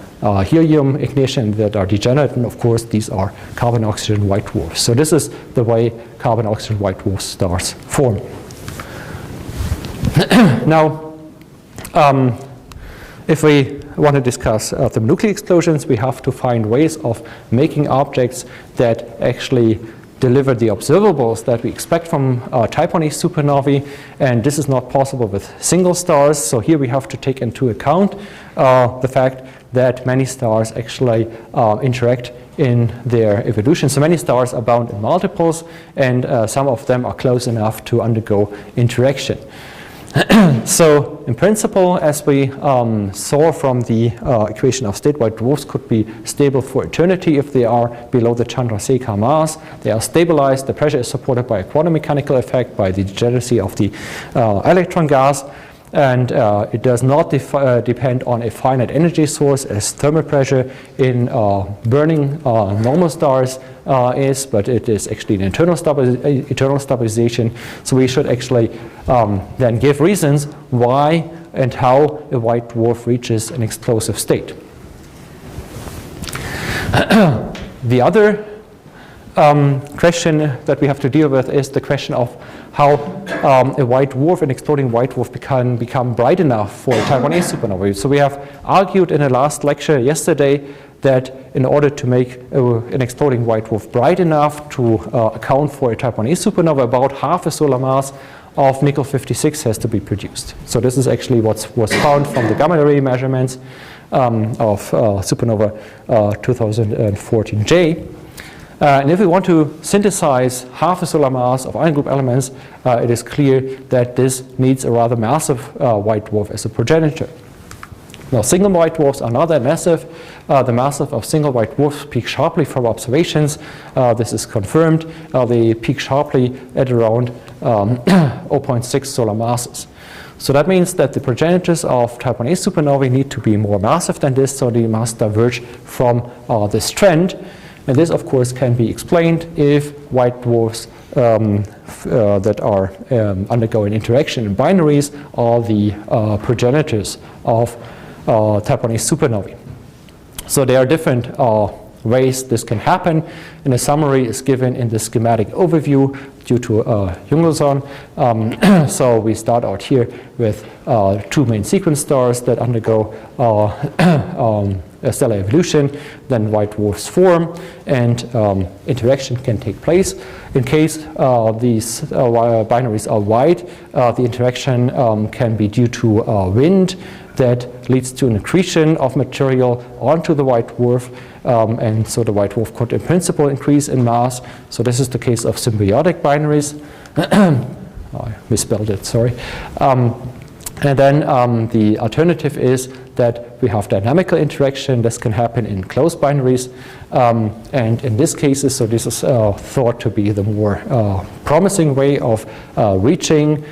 helium ignition that are degenerate, and of course these are carbon-oxygen white dwarfs. So this is the way carbon-oxygen white dwarf stars form. Now, if we want to discuss thermonuclear explosions, we have to find ways of making objects that actually deliver the observables that we expect from type 1a supernovae, and this is not possible with single stars. So here we have to take into account the fact that many stars actually interact in their evolution. So many stars are bound in multiples, and some of them are close enough to undergo interaction. So in principle, as we saw from the equation of state, white dwarfs could be stable for eternity if they are below the Chandrasekhar mass. They are stabilized. The pressure is supported by a quantum mechanical effect, by the degeneracy of the electron gas. And it does not depend on a finite energy source as thermal pressure in burning normal stars is, but it is actually an eternal stabilization. So we should actually then give reasons why and how a white dwarf reaches an explosive state. The other question that we have to deal with is the question of how a white dwarf, an exploding white dwarf, can become bright enough for a type 1a supernova. So we have argued in the last lecture yesterday that in order to make an exploding white dwarf bright enough to account for a type 1a supernova, about half a solar mass of nickel-56 has to be produced. So this is actually what was found from the gamma ray measurements of supernova 2014J. And if we want to synthesize half a solar mass of ion group elements, it is clear that this needs a rather massive white dwarf as a progenitor. Now, single white dwarfs are not that massive. The mass of single white dwarfs peak sharply from observations. This is confirmed. They peak sharply at around 0.6 solar masses. So that means that the progenitors of type 1a supernovae need to be more massive than this, so they must diverge from this trend. And this, of course, can be explained if white dwarfs that are undergoing interaction in binaries are the progenitors of type 1a supernovae. So there are different ways this can happen, and a summary is given in the schematic overview due to Jungleson. So we start out here with two main sequence stars that undergo stellar evolution, then white dwarfs form, and interaction can take place. In case these binaries are wide, the interaction can be due to wind that leads to an accretion of material onto the white dwarf, and so the white dwarf could in principle increase in mass. So this is the case of symbiotic binaries. I misspelled it, sorry. And then the alternative is that we have dynamical interaction. This can happen in closed binaries. And in this case, so this is thought to be the more promising way of reaching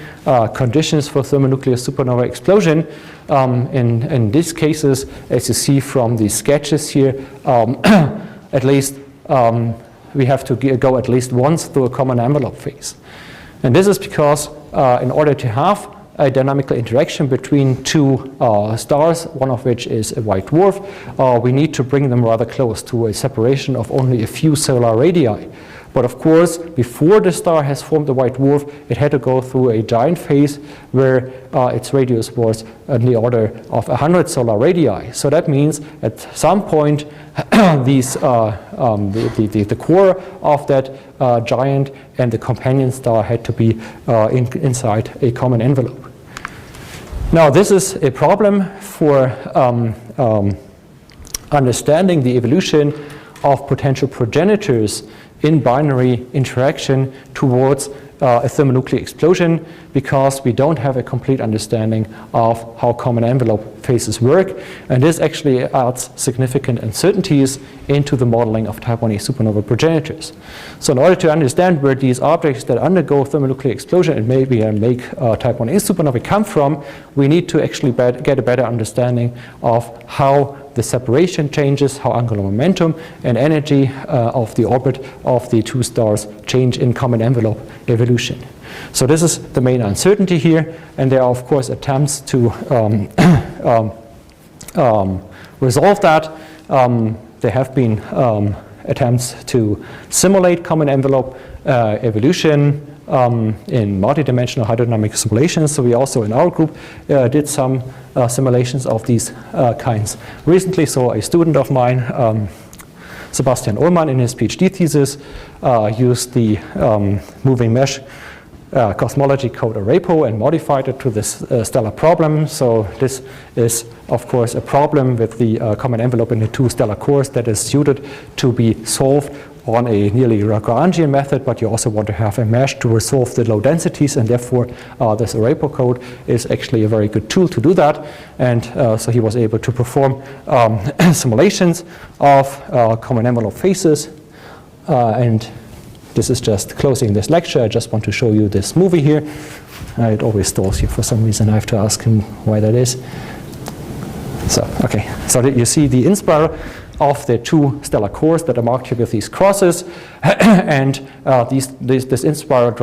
conditions for thermonuclear supernova explosion. In these cases, as you see from the sketches here, at least we have to go at least once through a common envelope phase. And this is because in order to have a dynamical interaction between two stars, one of which is a white dwarf, we need to bring them rather close to a separation of only a few solar radii. But of course, before the star has formed a white dwarf, it had to go through a giant phase where its radius was in the order of 100 solar radii. So that means at some point, these, the core of that giant and the companion star had to be inside a common envelope. Now, this is a problem for understanding the evolution of potential progenitors in binary interaction towards a thermonuclear explosion, because we don't have a complete understanding of how common envelope phases work, and this actually adds significant uncertainties into the modeling of type 1a supernova progenitors. So in order to understand where these objects that undergo thermonuclear explosion and maybe make type 1a supernova come from, we need to actually get a better understanding of how the separation changes, how angular momentum and energy of the orbit of the two stars change in common envelope evolution. So this is the main uncertainty here, and there are of course attempts to resolve that. There have been attempts to simulate common envelope evolution in multidimensional hydrodynamic simulations. So we also in our group did some simulations of these kinds recently. So a student of mine, Sebastian Ullmann, in his PhD thesis used the moving mesh cosmology code Arapo and modified it to this stellar problem. So this is, of course, a problem with the common envelope in the two stellar cores that is suited to be solved on a nearly Lagrangian method, but you also want to have a mesh to resolve the low densities, and therefore this Arapo code is actually a very good tool to do that. And so he was able to perform simulations of common envelope phases, and this is just closing this lecture. I just want to show you this movie here. It always stalls you for some reason. I have to ask him why that is. So, okay. So you see the inspiral of the two stellar cores that are marked here with these crosses. And this inspiral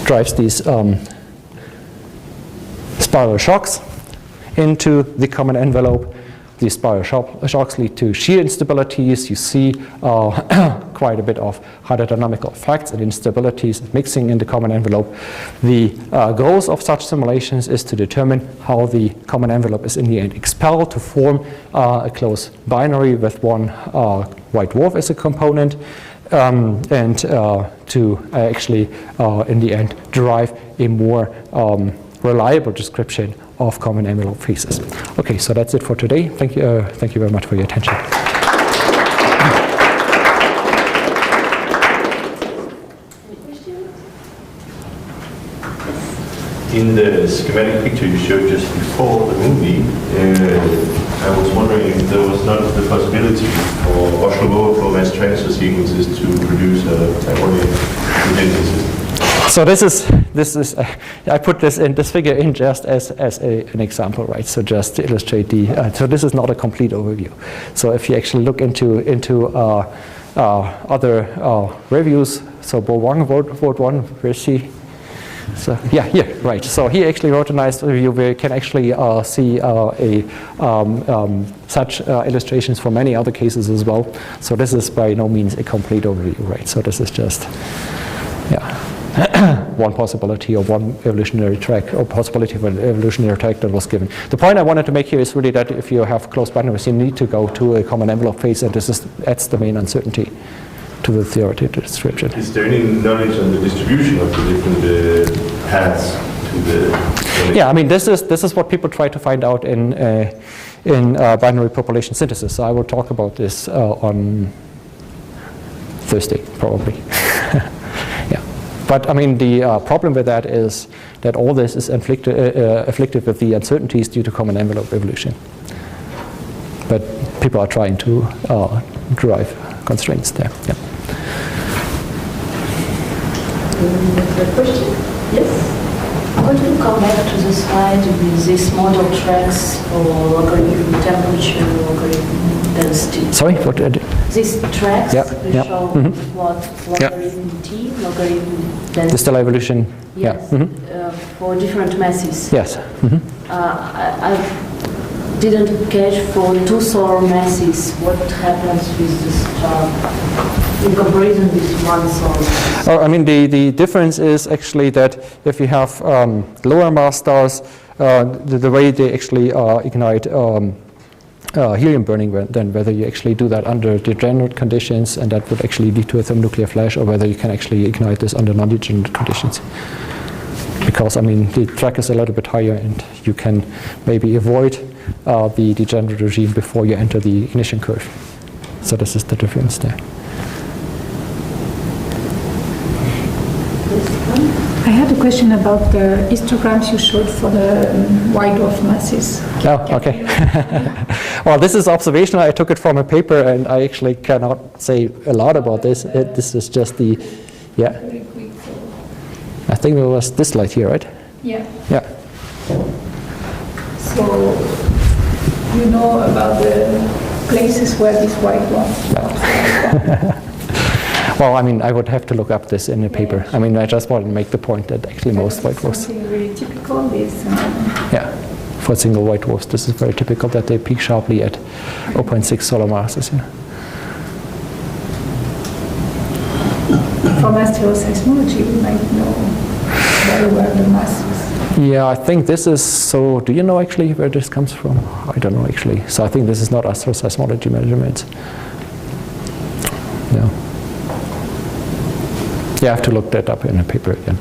drives these spiral shocks into the common envelope. These spiral shocks lead to shear instabilities. You see quite a bit of hydrodynamical effects and instabilities mixing in the common envelope. The goals of such simulations is to determine how the common envelope is in the end expelled to form a closed binary with one white dwarf as a component, and to actually in the end derive a more reliable description of common envelope phases. Okay, so that's it for today. Thank you very much for your attention. In the schematic picture you showed just before the movie, I was wondering if there was not the possibility for Oslo flow mass transfer sequences to produce a harmonic identity system. So this is I put this figure in just as an example, right? So just to illustrate so this is not a complete overview. So if you actually look into other reviews, so Bourwang wrote one, where is she? So yeah, here, right. So he actually wrote a nice review where you can actually see such illustrations for many other cases as well. So this is by no means a complete overview, right? So this is just, yeah. One possibility or one evolutionary track or possibility of an evolutionary track that was given. The point I wanted to make here is really that if you have closed binaries, you need to go to a common envelope phase, and this adds the main uncertainty to the theoretical description. Is there any knowledge on the distribution of the different paths to the? Yeah, I mean this is what people try to find out in binary population synthesis. So I will talk about this on Thursday probably. But I mean, the problem with that is that all this is afflicted with the uncertainties due to common envelope evolution. But people are trying to derive constraints there. Yeah. The question? Yes? I want to come back to the slide with this model tracks for logarithm temperature, logarithm density. Sorry, what? These tracks yeah. show what logarithm T, logarithm density. The stellar evolution. Yes. Yeah. For different masses. Yes. I didn't catch for two solar masses what happens with this chart in comparison with one solar. Oh, I mean, the difference is actually that if you have lower mass stars, the way they actually ignite helium burning, then whether you actually do that under degenerate conditions, and that would actually lead to a thermonuclear flash, or whether you can actually ignite this under non-degenerate conditions. Because, I mean, the track is a little bit higher, and you can maybe avoid the degenerate regime before you enter the ignition curve. So this is the difference there. I had a question about the histograms you showed for the white dwarf masses. Oh, okay. Well, this is observational. I took it from a paper, and I actually cannot say a lot about this. This is just the, yeah. I think it was this slide here, right? Yeah. Yeah. So, you know about the places where these white dwarfs are? Well, I mean, I would have to look up this in the paper. I mean, I just want to make the point that actually most white dwarfs. Something really typical is. Yeah, for single white dwarfs, this is very typical that they peak sharply at 0.6 solar masses. Yeah. From asteroseismology, we might know very well the masses. Yeah, I think this is, so do you know actually where this comes from? I don't know actually. So I think this is not asteroseismology measurements. No. Yeah, I have to look that up in a paper again.